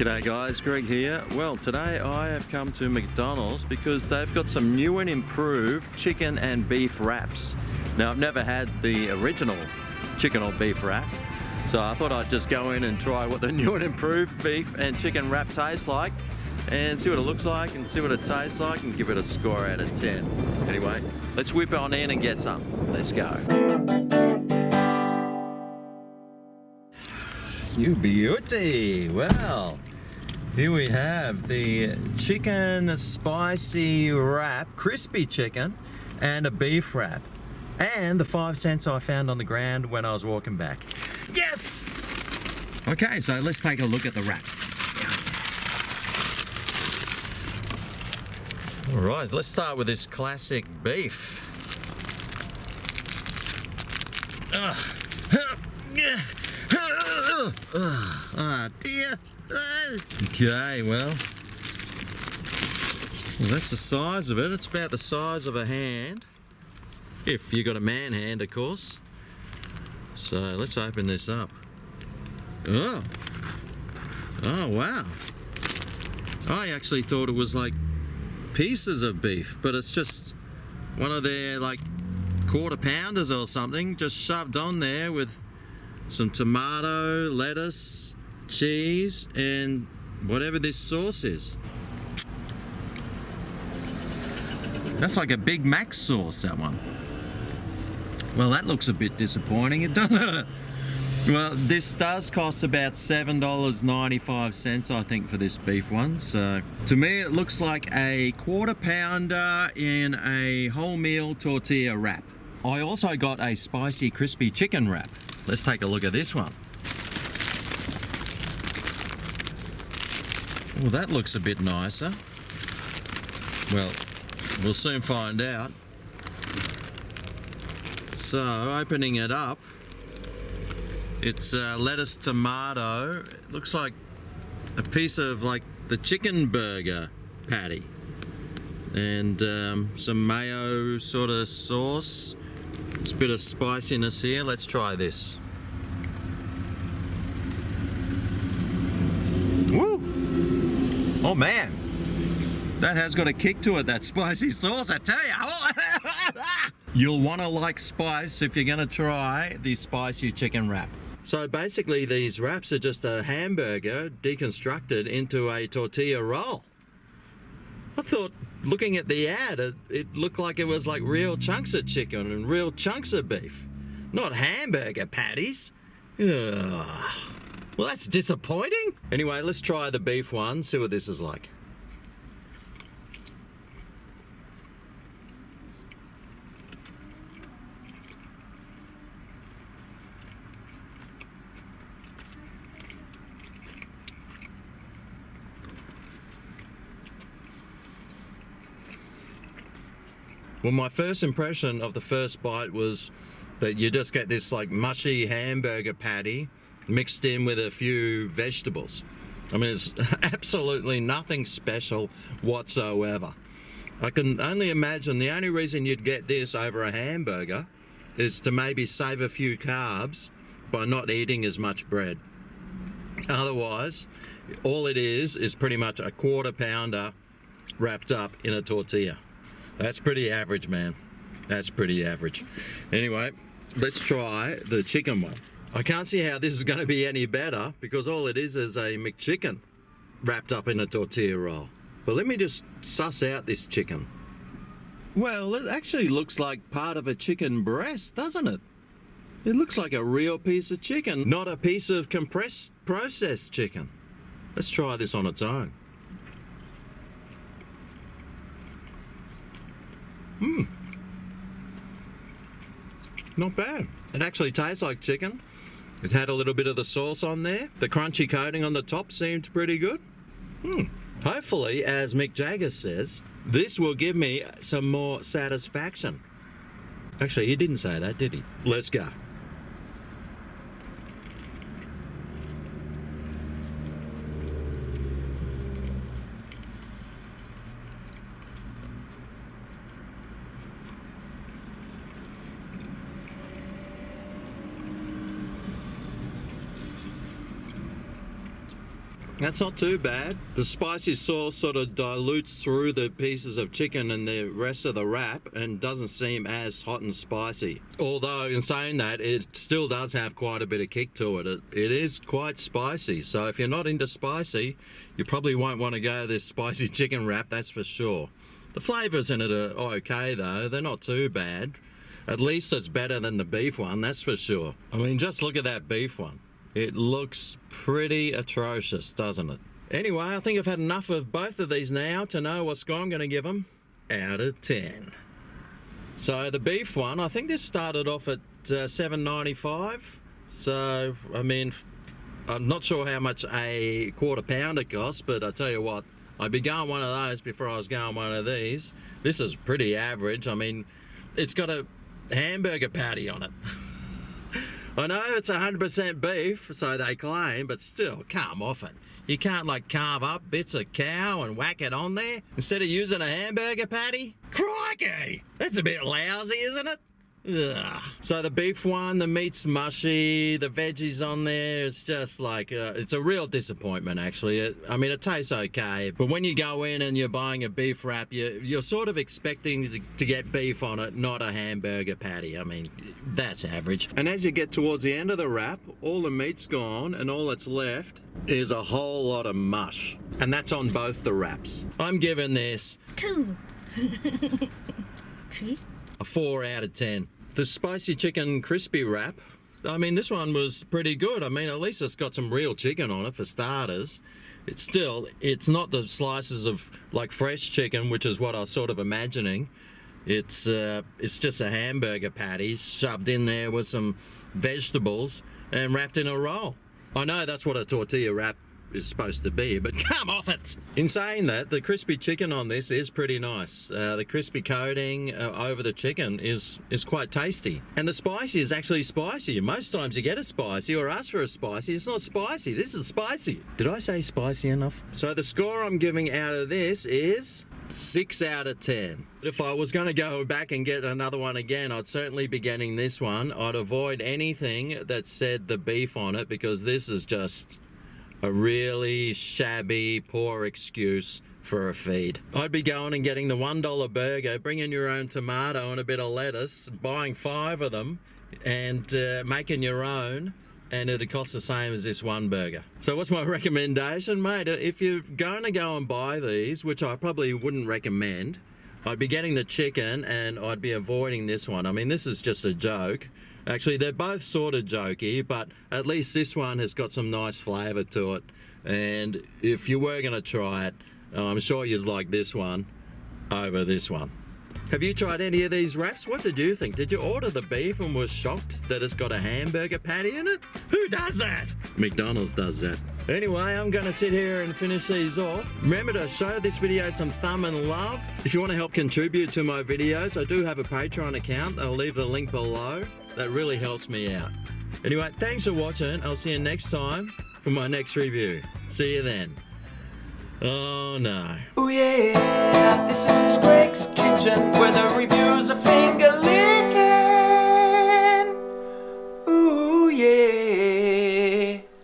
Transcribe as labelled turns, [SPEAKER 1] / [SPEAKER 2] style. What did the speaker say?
[SPEAKER 1] G'day guys, Greg here. Well, today I have come to McDonald's because they've got some new and improved chicken and beef wraps. Now, I've never had the original chicken or beef wrap, so I thought I'd just go in and try what the new and improved beef and chicken wrap tastes like and see what it looks like and see what it tastes like and give it a score out of 10. Anyway, let's whip on in and get some. Let's go. You beauty! Well, here we have the chicken spicy wrap, crispy chicken, and a beef wrap. And the 5 cents I found on the ground when I was walking back. Yes! Okay, so let's take a look at the wraps. Alright, let's start with this classic beef. Dear. Okay, well, that's the size of it. It's about the size of a hand, if you got a man hand, of course. So let's open this up. Oh wow, I actually thought it was like pieces of beef, but it's just one of their like quarter pounders or something, just shoved on there with some tomato, lettuce, cheese, and whatever this sauce is. That's like a Big Mac sauce, that one. Well, that looks a bit disappointing. It doesn't. Well, this does cost about $7.95, I think, for this beef one. So to me, it looks like a quarter pounder in a wholemeal tortilla wrap. I also got a spicy crispy chicken wrap. Let's take a look at this one. Well, that looks a bit nicer. Well, we'll soon find out. So, opening it up, it's lettuce, tomato. It looks like a piece of like the chicken burger patty. And some mayo sort of sauce. There's a bit of spiciness here. Let's try this. Woo! Oh man, that has got a kick to it, that spicy sauce, I tell you. You'll want to like spice if you're going to try the spicy chicken wrap. So basically these wraps are just a hamburger deconstructed into a tortilla roll. I thought, looking at the ad, it looked like it was like real chunks of chicken and real chunks of beef, not hamburger patties. Ugh. Well, that's disappointing. Anyway, let's try the beef one, see what this is like. Well, my first impression of the first bite was that you just get this like mushy hamburger patty mixed in with a few vegetables. I mean, it's absolutely nothing special whatsoever. I can only imagine the only reason you'd get this over a hamburger is to maybe save a few carbs by not eating as much bread. Otherwise, all it is pretty much a quarter pounder wrapped up in a tortilla. That's pretty average, man. That's pretty average. Anyway, let's try the chicken one. I can't see how this is going to be any better because all it is a McChicken wrapped up in a tortilla roll. But let me just suss out this chicken. Well, it actually looks like part of a chicken breast, doesn't it? It looks like a real piece of chicken, not a piece of compressed processed chicken. Let's try this on its own. Not bad. It actually tastes like chicken. It had a little bit of the sauce on there. The crunchy coating on the top seemed pretty good. Hopefully, as Mick Jagger says, this will give me some more satisfaction. Actually, he didn't say that, did he? Let's go. That's not too bad. The spicy sauce sort of dilutes through the pieces of chicken and the rest of the wrap and doesn't seem as hot and spicy. Although, in saying that, it still does have quite a bit of kick to it. It is quite spicy. So if you're not into spicy, you probably won't want to go this spicy chicken wrap, that's for sure. The flavours in it are okay though. They're not too bad. At least it's better than the beef one, that's for sure. I mean, just look at that beef one. It looks pretty atrocious, doesn't it? Anyway, I think I've had enough of both of these now to know what score I'm going to give them out of 10. So the beef one, I think this started off at $7.95. So, I mean, I'm not sure how much a quarter pounder costs, but I tell you what, I'd be going one of those before I was going one of these. This is pretty average. I mean, it's got a hamburger patty on it. I know it's 100% beef, so they claim, but still, come off it. You can't like carve up bits of cow and whack it on there instead of using a hamburger patty? Crikey! That's a bit lousy, isn't it? Ugh. So the beef one, the meat's mushy, the veggies on there, it's just like, it's a real disappointment actually. I mean, it tastes okay, but when you go in and you're buying a beef wrap, you're sort of expecting to get beef on it, not a hamburger patty. I mean, that's average. And as you get towards the end of the wrap, all the meat's gone and all that's left is a whole lot of mush. And that's on both the wraps. I'm giving this
[SPEAKER 2] 2. 3.
[SPEAKER 1] a 4 out of 10. The spicy chicken crispy wrap, I mean, this one was pretty good. I mean, at least it's got some real chicken on it for starters. It's not the slices of like fresh chicken, which is what I was sort of imagining. It's just a hamburger patty shoved in there with some vegetables and wrapped in a roll. I know that's what a tortilla wrap is supposed to be, but come off it. In saying that, the crispy chicken on this is pretty nice. The crispy coating over the chicken is quite tasty, and the spicy is actually spicy. Most times you get a spicy or ask for a spicy, it's not spicy. This is spicy. Did I say spicy enough? So the score I'm giving out of this is 6 out of 10. If I was going to go back and get another one again, I'd certainly be getting this one. I'd avoid anything that said the beef on it, because this is just a really shabby, poor excuse for a feed. I'd be going and getting the $1 burger, bringing your own tomato and a bit of lettuce, buying 5 of them and making your own, and it'd cost the same as this one burger. So what's my recommendation, mate? If you're going to go and buy these, which I probably wouldn't recommend, I'd be getting the chicken and I'd be avoiding this one. I mean, this is just a joke. Actually, they're both sort of jokey, but at least this one has got some nice flavour to it. And if you were going to try it, I'm sure you'd like this one over this one. Have you tried any of these wraps? What did you think? Did you order the beef and was shocked that it's got a hamburger patty in it? Who does that? McDonald's does that. Anyway, I'm going to sit here and finish these off. Remember to show this video some thumb and love. If you want to help contribute to my videos, I do have a Patreon account. I'll leave the link below. That really helps me out. Anyway, thanks for watching. I'll see you next time for my next review. See you then. Oh no.
[SPEAKER 3] Oh yeah, this is Greg's Kitchen, where the reviews are finished.